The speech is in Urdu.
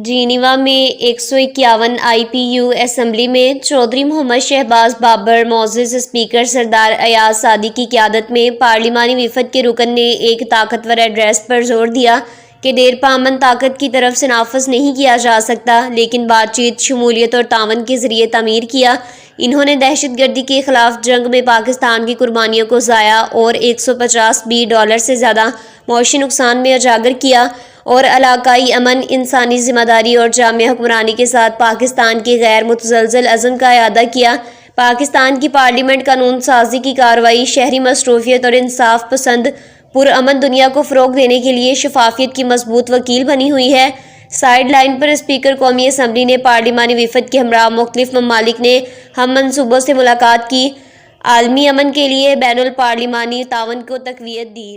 جینیوا میں 151 IPU اسمبلی میں چودھری محمد شہباز بابر معزز اسپیکر سردار ایاز صادق کی قیادت میں پارلیمانی وفد کے رکن نے ایک طاقتور ایڈریس پر زور دیا کہ دیرپا امن طاقت کی طرف سے نافذ نہیں کیا جا سکتا لیکن بات چیت، شمولیت اور تعاون کے ذریعے تعمیر کیا۔ انہوں نے دہشت گردی کے خلاف جنگ میں پاکستان کی قربانیوں کو ضائع اور $150 بلین سے زیادہ معاشی نقصان میں اجاگر کیا اور علاقائی امن، انسانی ذمہ داری اور جامع حکمرانی کے ساتھ پاکستان کے غیر متزلزل عزم کا اعادہ کیا۔ پاکستان کی پارلیمنٹ قانون سازی کی کارروائی شہری مصروفیت اور انصاف پسند پرامن دنیا کو فروغ دینے کے لیے شفافیت کی مضبوط وکیل بنی ہوئی ہے۔ سائیڈ لائن پر اسپیکر قومی اسمبلی نے پارلیمانی وفد کے ہمراہ مختلف ممالک نے ہم منصوبوں سے ملاقات کی، عالمی امن کے لیے بین الپارلیمانی تعاون کو تقویت دی۔